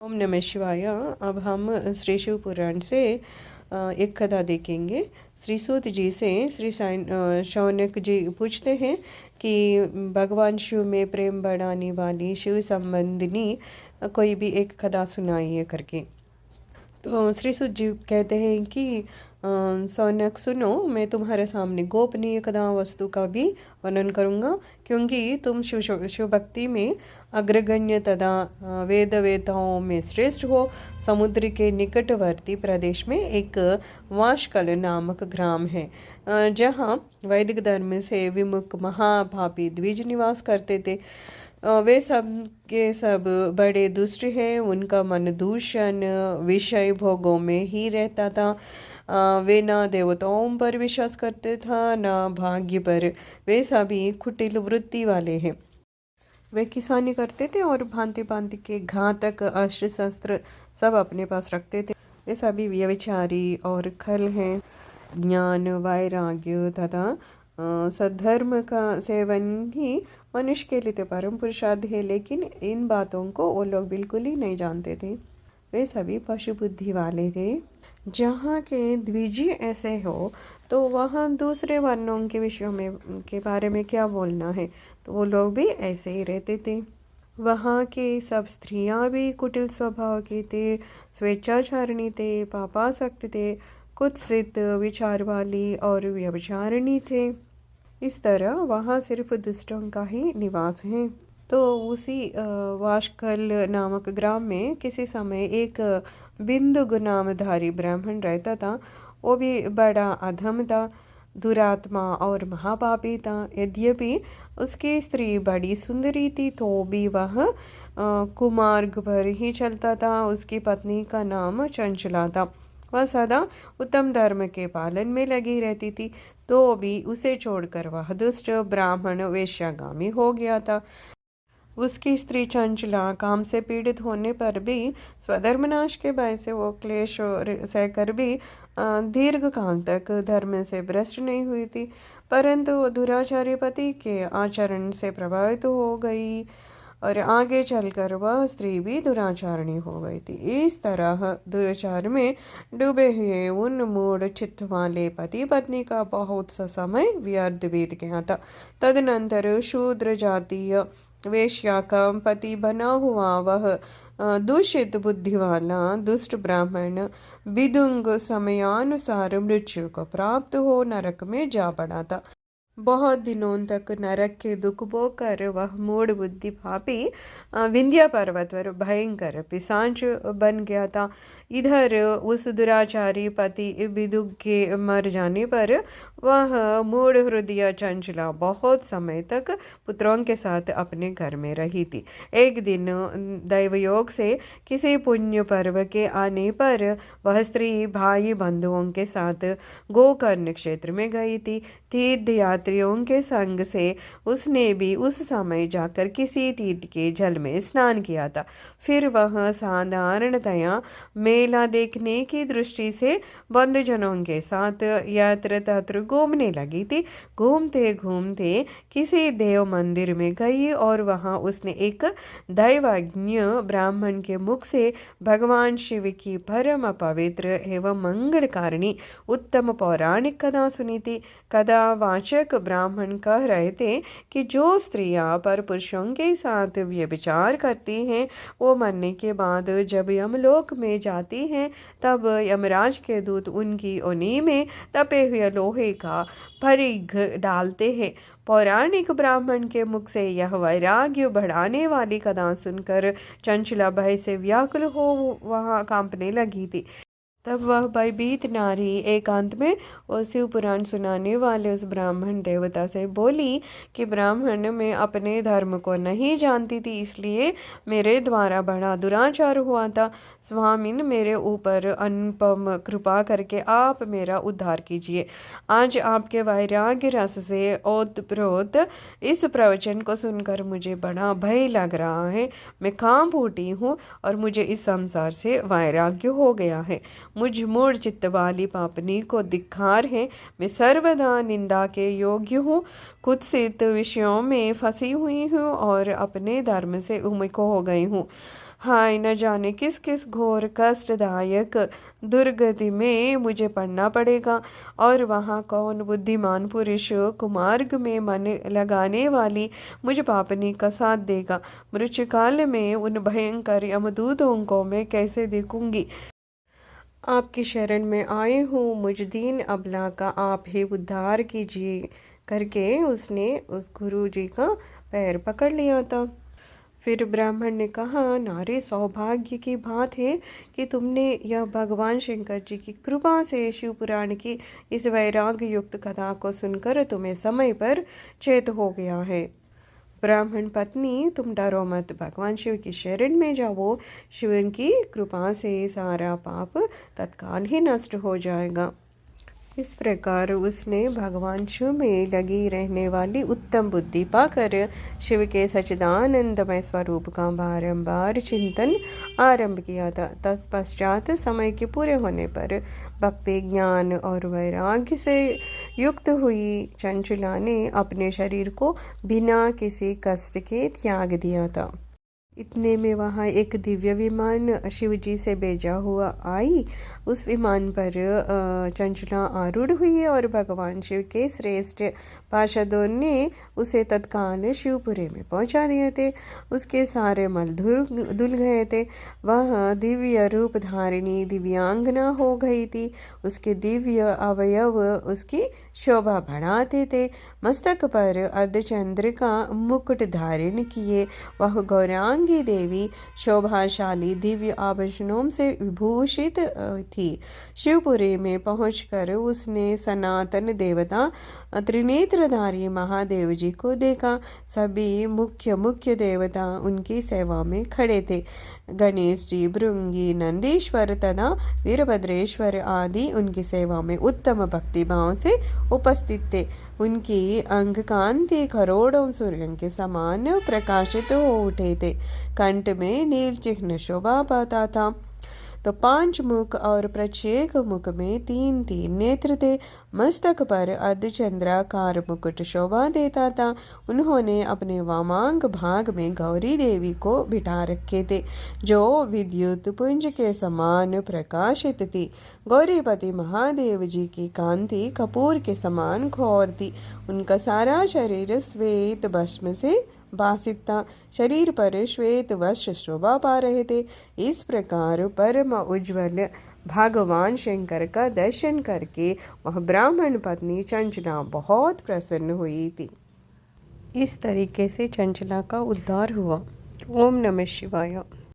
ओम नमः शिवाय। अब हम श्री शिव पुराण से एक कथा देखेंगे। श्री सूत जी से श्री शौनक जी पूछते हैं कि भगवान शिव में प्रेम बढ़ाने वाली शिव संबंधिनी कोई भी एक कथा सुनाइए करके। तो श्री सूत जी कहते हैं कि शौनक सुनो, मैं तुम्हारे सामने गोपनीय कथा वस्तु का भी वर्णन करूँगा, क्योंकि तुम शिव भक्ति में अग्रगण्य तथा वेद वेताओं में श्रेष्ठ हो। समुद्र के निकटवर्ती प्रदेश में एक वाशकल नामक ग्राम है, जहाँ वैदिक धर्म से विमुख महापापी द्विज निवास करते थे। वे सब के सब बड़े दुष्ट हैं। उनका मन दूषण विषय भोगों में ही रहता था। वे ना देवताओं पर विश्वास करते था, ना भाग्य पर। वे सभी कुटिल वृत्ति वाले हैं। वे किसानी करते थे और भांति भांति के घातक अस्त्र शस्त्र सब अपने पास रखते थे। वे सभी व्यभिचारी और खल हैं। ज्ञान वैराग्य तथा सद्धर्म का सेवन ही मनुष्य के लिए तो परम पुरुषार्थ है, लेकिन इन बातों को वो लोग बिल्कुल ही नहीं जानते थे। वे सभी पशु बुद्धि वाले थे। जहाँ के द्विजी ऐसे हो तो वहाँ दूसरे वर्णों के विषयों में के बारे में क्या बोलना है। तो वो लोग भी ऐसे ही रहते थे। वहाँ के सब स्त्रियाँ भी कुटिल स्वभाव के थे, स्वेच्छाचारिणी थे, पापासक्त थे, कुत्सित विचार वाली और व्यभिचारिणी थे। इस तरह वहाँ सिर्फ दुष्टों का ही निवास है। तो उसी वाशकल नामक ग्राम में किसी समय एक बिंदुग नामधारी ब्राह्मण रहता था। वो भी बड़ा अधम था, दुरात्मा और महापापी था। यद्यपि उसकी स्त्री बड़ी सुंदरी थी, तो भी वह कुमार्ग पर ही चलता था। उसकी पत्नी का नाम चंचला था। वह सदा उत्तम धर्म के पालन में लगी रहती थी, तो भी उसे छोड़कर वह दुष्ट ब्राह्मण वेश्यागामी हो गया था। उसकी स्त्री चंचला काम से पीड़ित होने पर भी स्वधर्मनाश के भय से वो क्लेश सहकर भी दीर्घ काल तक धर्म से भ्रष्ट नहीं हुई थी, परंतु वो दुराचारी पति के आचरण से प्रभावित हो गई और आगे चलकर वह स्त्री भी दुराचारणी हो गई थी। इस तरह दुराचार में डूबे हुए उन मूढ़ चित्त वाले पति पत्नी का बहुत सा समय व्यर्थ बीत गया था। तदनंतर शूद्र जातीय वेश्या का पति बना हुआ वह दूषित बुद्धि वाला दुष्ट ब्राह्मण विदुंग समयानुसार मृत्यु को प्राप्त हो नरक में जा पड़ा था। बहुत दिनों तक नरक के दुख भोगकर वह मूढ़ बुद्धि पापी विंध्या पर्वत पर भयंकर पिशाच बन गया था। इधर उस दुराचारी पति विदुग के मर जाने पर वह मूढ़ हृदय चंचला बहुत समय तक पुत्रों के साथ अपने घर में रही थी। एक दिन दैवयोग से किसी पुण्य पर्व के आने पर वह स्त्री भाई बंधुओं के साथ गोकर्ण क्षेत्र में गई थी। तीर्थ यात्रियों के संग से उसने भी उस समय जाकर किसी तीर्थ के जल में स्नान किया था। फिर वह साधारणतया मेला देखने की दृष्टि से बंधुजनों के साथ यत्र तत्र घूमने लगी थी। घूमते घूमते किसी देव मंदिर में गई और वहां उसने एक दैवज्ञ ब्राह्मण के मुख से भगवान शिव की परम पवित्र एवं मंगलकारिणी उत्तम पौराणिक कथा सुनी थी। कथावाचक ब्राह्मण कह रहे थे कि जो स्त्रियां पर पुरुषों के साथ व्यभिचार करती हैं, वो मरने के बाद जब यमलोक में जाती हैं, तब यमराज के दूत उनकी योनि में तपे हुए लोहे का परिघ डालते हैं। पौराणिक ब्राह्मण के मुख से यह वैराग्य बढ़ाने वाली कथा सुनकर चंचला भय से व्याकुल हो वहां कांपने लगी थी। तब वह भयभीत नारी एकांत में और शिव पुराण सुनाने वाले उस ब्राह्मण देवता से बोली कि ब्राह्मण मैं अपने धर्म को नहीं जानती थी, इसलिए मेरे द्वारा बड़ा दुराचार हुआ था। स्वामिन, मेरे ऊपर अनुपम कृपा करके आप मेरा उद्धार कीजिए। आज आपके वैराग्य रस से ओतप्रोत इस प्रवचन को सुनकर मुझे बड़ा भय लग रहा है। मैं कांप उठी हूँ और मुझे इस संसार से वैराग्य हो गया है। मुझ मूढ़ चित्त वाली पापनी को धिक्कार है। मैं सर्वदा निंदा के योग्य हूँ, कुत्सित विषयों में फंसी हुई हूँ और अपने धर्म से उन्मुख हो गई हूँ। हाय, न जाने किस किस घोर कष्टदायक दुर्गति में मुझे पड़ना पड़ेगा, और वहाँ कौन बुद्धिमान पुरुष कुमार्ग में मन लगाने वाली मुझ पापनी का साथ देगा। मृत्युकाल में उन भयंकर यमदूतों को मैं कैसे देखूंगी। आपकी शरण में आए हूँ, मुझ दीन अबला का आप ही उद्धार कीजिए करके उसने उस गुरु जी का पैर पकड़ लिया था। फिर ब्राह्मण ने कहा, नारे, सौभाग्य की बात है कि तुमने यह भगवान शंकर जी की कृपा से शिव पुराण की इस वैराग्य युक्त कथा को सुनकर तुम्हें समय पर चेत हो गया है। ब्राह्मण पत्नी, तुम डरो मत, भगवान शिव की शरण में जाओ, शिव की कृपा से सारा पाप तत्काल ही नष्ट हो जाएगा। इस प्रकार उसने भगवान शिव में लगी रहने वाली उत्तम बुद्धि पाकर शिव के सच्चिदानंदमय स्वरूप का बारंबार चिंतन आरंभ किया था। तत्पश्चात समय के पूरे होने पर भक्ति, ज्ञान और वैराग्य से युक्त हुई चंचला ने अपने शरीर को बिना किसी कष्ट के त्याग दिया था। इतने में वहाँ एक दिव्य विमान शिव जी से भेजा हुआ आई। उस विमान पर चंचला आरूढ़ हुई और भगवान शिव के श्रेष्ठ पार्षदों ने उसे तत्काल शिवपुरी में पहुंचा दिए थे। उसके सारे मल धुल गए थे। वह दिव्य रूप धारिणी दिव्यांगना हो गई थी। उसके दिव्य अवयव उसकी शोभा बढ़ाते थे। मस्तक पर अर्धचंद्र का मुकुट धारण किए वह गौरांगी देवी शोभाशाली दिव्य आभूषणों से विभूषित थी। शिवपुरी में पहुंचकर उसने सनातन देवता त्रिनेत्रधारी महादेव जी को देखा। सभी मुख्य देवता उनकी सेवा में खड़े थे। गणेश जी, भृंगी, नंदीश्वर तथा वीरभद्रेश्वर आदि उनकी सेवा में उत्तम भक्ति भाव से उपस्थित थे। उनकी अंग कांति करोड़ों सूर्यों के समान प्रकाशित हो उठे थे। कंठ में नील चिह्न शोभा पाता था। तो 5 मुख और प्रत्येक मुख में 3 नेत्र थे। मस्तक पर अर्धचंद्राकार मुकुट शोभा देता था। उन्होंने अपने वामांग भाग में गौरी देवी को बिठा रखे थे, जो विद्युत पुंज के समान प्रकाशित थी। गौरीपति महादेव जी की कांति कपूर के समान घोर थी। उनका सारा शरीर श्वेत भस्म से भासित था। शरीर पर श्वेत वस्त्र शोभा पा रहे थे। इस प्रकार परम उज्ज्वल भगवान शंकर का दर्शन करके वह ब्राह्मण पत्नी चंचला बहुत प्रसन्न हुई थी। इस तरीके से चंचला का उद्धार हुआ। ओम नमः शिवाय।